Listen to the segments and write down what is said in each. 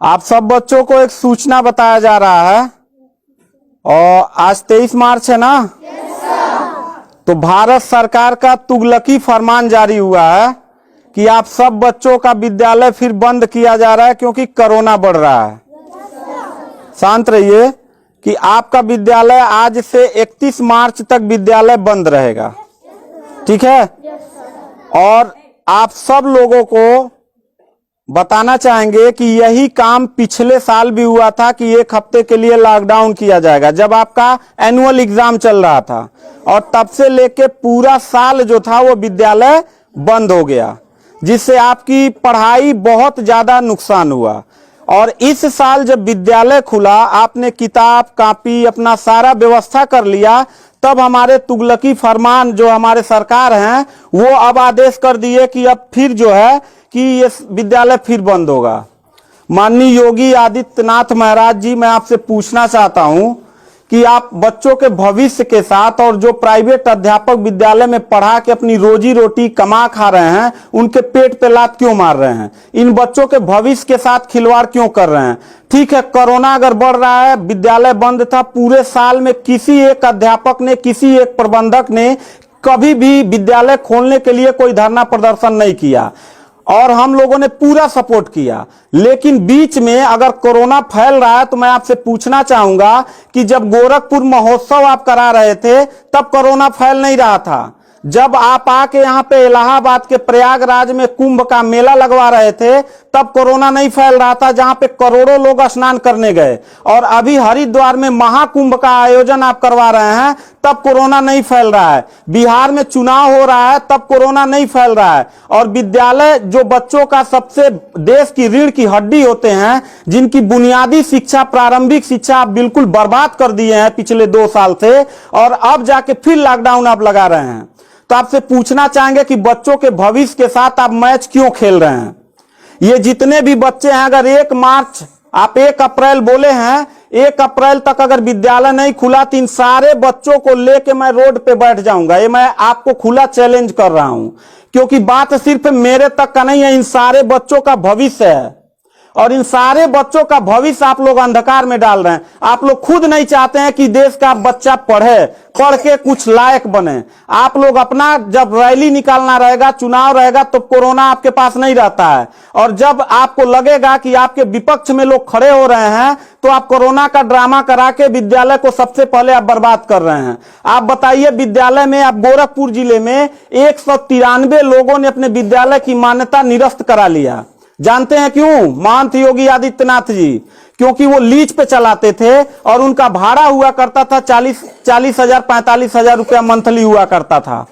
आप सब बच्चों को एक सूचना बताया जा रहा है और आज 23 मार्च है ना। तो भारत सरकार का तुगलकी फरमान जारी हुआ है कि आप सब बच्चों का विद्यालय फिर बंद किया जा रहा है क्योंकि कोरोना बढ़ रहा है। शांत रहिए कि आपका विद्यालय आज से 31 मार्च तक विद्यालय बंद रहेगा, ठीक है। और आप सब लोगों को बताना चाहेंगे कि यही काम पिछले साल भी हुआ था कि एक हफ्ते के लिए लॉकडाउन किया जाएगा जब आपका एनुअल एग्जाम चल रहा था, और तब से लेके पूरा साल जो था वो विद्यालय बंद हो गया, जिससे आपकी पढ़ाई बहुत ज्यादा नुकसान हुआ। और इस साल जब विद्यालय खुला, आपने किताब कॉपी अपना सारा व्यवस्था कर लिया, तब हमारे तुगलकी फरमान जो हमारे सरकार हैं वो अब आदेश कर दिए कि अब फिर जो है कि ये विद्यालय फिर बंद होगा। माननीय योगी आदित्यनाथ महाराज जी, मैं आपसे पूछना चाहता हूं कि आप बच्चों के भविष्य के साथ और जो प्राइवेट अध्यापक विद्यालय में पढ़ा के अपनी रोजी रोटी कमा खा रहे हैं, उनके पेट पे लात क्यों मार रहे हैं? इन बच्चों के भविष्य के साथ खिलवाड़ क्यों कर रहे हैं? ठीक है, कोरोना अगर बढ़ रहा है, विद्यालय बंद था, पूरे साल में किसी एक अध्यापक ने, किसी एक प्रबंधक ने कभी भी विद्यालय खोलने के लिए कोई धरना प्रदर्शन नहीं किया और हम लोगों ने पूरा सपोर्ट किया। लेकिन बीच में अगर कोरोना फैल रहा है तो मैं आपसे पूछना चाहूंगा कि जब गोरखपुर महोत्सव आप करा रहे थे तब कोरोना फैल नहीं रहा था। जब आप आके यहाँ पे इलाहाबाद के प्रयागराज में कुंभ का मेला लगवा रहे थे तब कोरोना नहीं फैल रहा था, जहां पे करोड़ों लोग स्नान करने गए। और अभी हरिद्वार में महाकुंभ का आयोजन आप करवा रहे हैं तब कोरोना नहीं फैल रहा है। बिहार में चुनाव हो रहा है तब कोरोना नहीं फैल रहा है। और विद्यालय जो बच्चों का सबसे देश की रीढ़ की हड्डी होते हैं, जिनकी बुनियादी शिक्षा, प्रारंभिक शिक्षा आप बिल्कुल बर्बाद कर दिए हैं पिछले 2 साल से, और अब जाके फिर लॉकडाउन आप लगा रहे हैं। तो आपसे पूछना चाहेंगे कि बच्चों के भविष्य के साथ आप मैच क्यों खेल रहे हैं? ये जितने भी बच्चे हैं, अगर 1 मार्च आप 1 अप्रैल बोले हैं, 1 अप्रैल तक अगर विद्यालय नहीं खुला तो इन सारे बच्चों को लेके मैं रोड पे बैठ जाऊंगा। ये मैं आपको खुला चैलेंज कर रहा हूं, क्योंकि बात सिर्फ मेरे तक का नहीं है, इन सारे बच्चों का भविष्य है। और इन सारे बच्चों का भविष्य आप लोग अंधकार में डाल रहे हैं। आप लोग खुद नहीं चाहते हैं कि देश का बच्चा पढ़े, पढ़ के कुछ लायक बने। आप लोग अपना, जब रैली निकालना रहेगा, चुनाव रहेगा, तो कोरोना आपके पास नहीं रहता है। और जब आपको लगेगा कि आपके विपक्ष में लोग खड़े हो रहे हैं तो आप कोरोना का ड्रामा करा के विद्यालय को सबसे पहले आप बर्बाद कर रहे हैं। आप बताइए, विद्यालय में, आप गोरखपुर जिले में 193 लोगों ने अपने विद्यालय की मान्यता निरस्त करा लिया। जानते हैं क्यों? महंत योगी आदित्यनाथ जी, क्योंकि वो लीज पे चलाते थे और उनका भाड़ा हुआ करता था 40,000 45,000 रुपया मंथली हुआ करता था।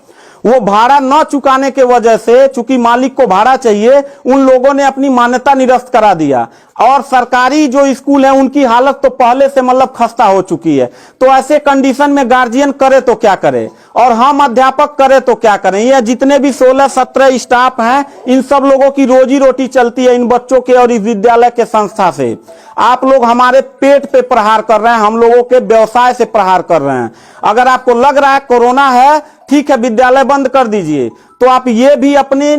वो भाड़ा न चुकाने के वजह से, चूंकि मालिक को भाड़ा चाहिए, उन लोगों ने अपनी मान्यता निरस्त करा दिया। और सरकारी जो स्कूल है उनकी हालत तो पहले से मतलब खस्ता हो चुकी है। तो ऐसे कंडीशन में गार्जियन करे तो क्या करे, और हम अध्यापक करे तो क्या करें? ये जितने भी 16-17 स्टाफ हैं, इन सब लोगों की रोजी रोटी चलती है इन बच्चों के और इस विद्यालय के संस्था से। आप लोग हमारे पेट पे प्रहार कर रहे हैं, हम लोगों के व्यवसाय से प्रहार कर रहे हैं। अगर आपको लग रहा है कोरोना है, ठीक है, विद्यालय बंद कर दीजिए, तो आप ये भी अपनी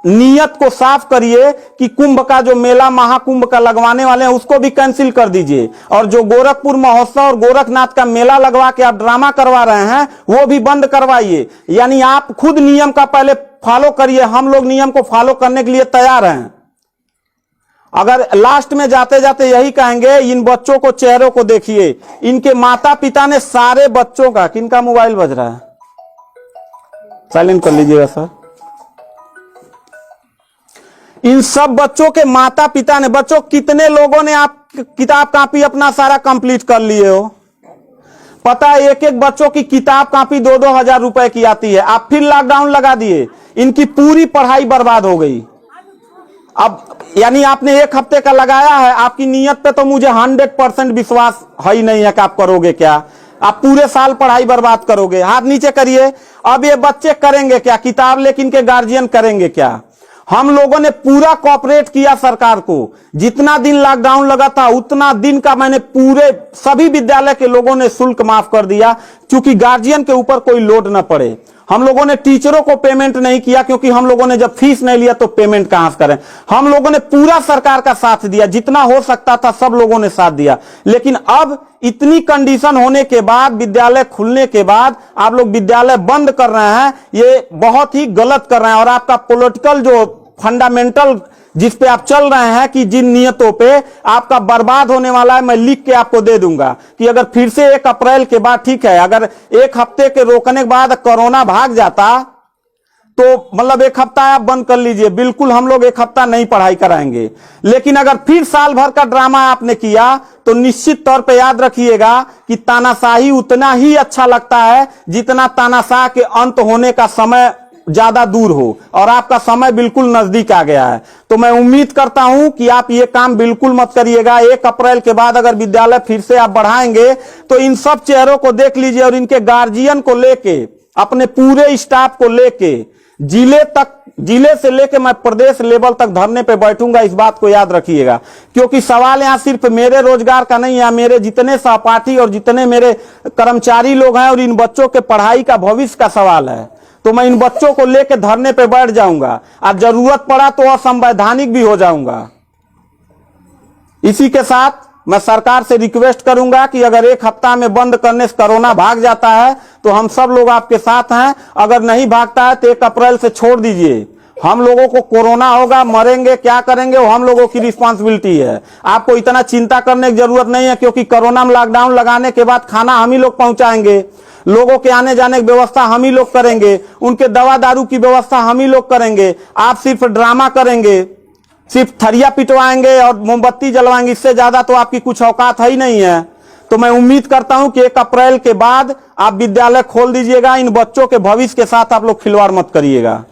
नियत को साफ करिए कि कुंभ का जो मेला, महाकुंभ का लगवाने वाले हैं, उसको भी कैंसिल कर दीजिए। और जो गोरखपुर महोत्सव और गोरखनाथ का मेला लगवा के आप ड्रामा करवा रहे हैं, वो भी बंद करवाइए। यानी आप खुद नियम का पहले फॉलो करिए, हम लोग नियम को फॉलो करने के लिए तैयार हैं। अगर लास्ट में जाते जाते यही कहेंगे, इन बच्चों को, चेहरों को देखिए, इनके माता पिता ने सारे बच्चों का, किनका मोबाइल बज रहा है, साइलेंट कर लीजिएगा सर। इन सब बच्चों के माता पिता ने, बच्चों कितने लोगों ने आप किताब कॉपी अपना सारा कंप्लीट कर लिए हो? पता है, एक एक बच्चों की किताब कॉपी 2-2 हजार रुपए की आती है। आप फिर लॉकडाउन लगा दिए, इनकी पूरी पढ़ाई बर्बाद हो गई। अब यानी आपने 1 हफ्ते का लगाया है, आपकी नीयत पे तो मुझे 100% विश्वास है ही नहीं है कि आप करोगे क्या। आप पूरे साल पढ़ाई बर्बाद करोगे। हाथ नीचे करिए। अब ये बच्चे करेंगे क्या? किताब लेकिन इनके गार्जियन करेंगे क्या? हम लोगों ने पूरा कोऑपरेट किया सरकार को। जितना दिन लॉकडाउन लगा था उतना दिन का मैंने पूरे सभी विद्यालय के लोगों ने शुल्क माफ कर दिया, क्योंकि गार्जियन के ऊपर कोई लोड न पड़े। हम लोगों ने टीचरों को पेमेंट नहीं किया, क्योंकि हम लोगों ने जब फीस नहीं लिया तो पेमेंट कहां से करें। हम लोगों ने पूरा सरकार का साथ दिया, जितना हो सकता था सब लोगों ने साथ दिया। लेकिन अब इतनी कंडीशन होने के बाद, विद्यालय खुलने के बाद आप लोग विद्यालय बंद कर रहे हैं, ये बहुत ही गलत कर रहे हैं। और आपका पॉलिटिकल जो फंडामेंटल जिस पे आप चल रहे हैं कि जिन नियतों पे आपका बर्बाद होने वाला है, मैं लिख के आपको दे दूंगा कि अगर फिर से 1 अप्रैल के बाद, ठीक है, अगर 1 हफ्ते के रोकने के बाद कोरोना भाग जाता तो मतलब 1 हफ्ता आप बंद कर लीजिए, बिल्कुल हम लोग 1 हफ्ता नहीं पढ़ाई कराएंगे। लेकिन अगर फिर साल भर का ड्रामा आपने किया तो निश्चित तौर पे याद रखिएगा कि तानाशाही उतना ही अच्छा लगता है जितना तानाशाह के अंत होने का समय ज्यादा दूर हो, और आपका समय बिल्कुल नजदीक आ गया है। तो मैं उम्मीद करता हूं कि आप ये काम बिल्कुल मत करिएगा। 1 अप्रैल के बाद अगर विद्यालय फिर से आप बढ़ाएंगे तो इन सब चेहरों को देख लीजिए, और इनके गार्जियन को लेके, अपने पूरे स्टाफ को लेके, जिले से लेके मैं प्रदेश लेवल तक धरने पे बैठूंगा, इस बात को याद रखिएगा। क्योंकि सवाल यहां सिर्फ मेरे रोजगार का नहीं है, मेरे जितने सहपाठी और जितने मेरे कर्मचारी लोग हैं और इन बच्चों के पढ़ाई का भविष्य का सवाल है। तो मैं इन बच्चों को लेकर धरने पे बैठ जाऊंगा, और जरूरत पड़ा तो असंवैधानिक भी हो जाऊंगा। इसी के साथ मैं सरकार से रिक्वेस्ट करूंगा कि अगर 1 हफ्ता में बंद करने से कोरोना भाग जाता है तो हम सब लोग आपके साथ हैं, अगर नहीं भागता है तो 1 अप्रैल से छोड़ दीजिए। हम लोगों को कोरोना होगा, मरेंगे, क्या करेंगे वो हम लोगों की रिस्पांसिबिलिटी है। आपको इतना चिंता करने की जरूरत नहीं है, क्योंकि कोरोना में लॉकडाउन लगाने के बाद खाना हम ही लोग पहुंचाएंगे, लोगों के आने जाने की व्यवस्था हम ही लोग करेंगे, उनके दवा दारू की व्यवस्था हम ही लोग करेंगे। आप सिर्फ ड्रामा करेंगे, सिर्फ थरिया पिटवाएंगे और मोमबत्ती जलवाएंगे, इससे ज्यादा तो आपकी कुछ औकात है ही नहीं है। तो मैं उम्मीद करता हूं कि 1 अप्रैल के बाद आप विद्यालय खोल दीजिएगा। इन बच्चों के भविष्य के साथ आप लोग खिलवाड़ मत करिएगा।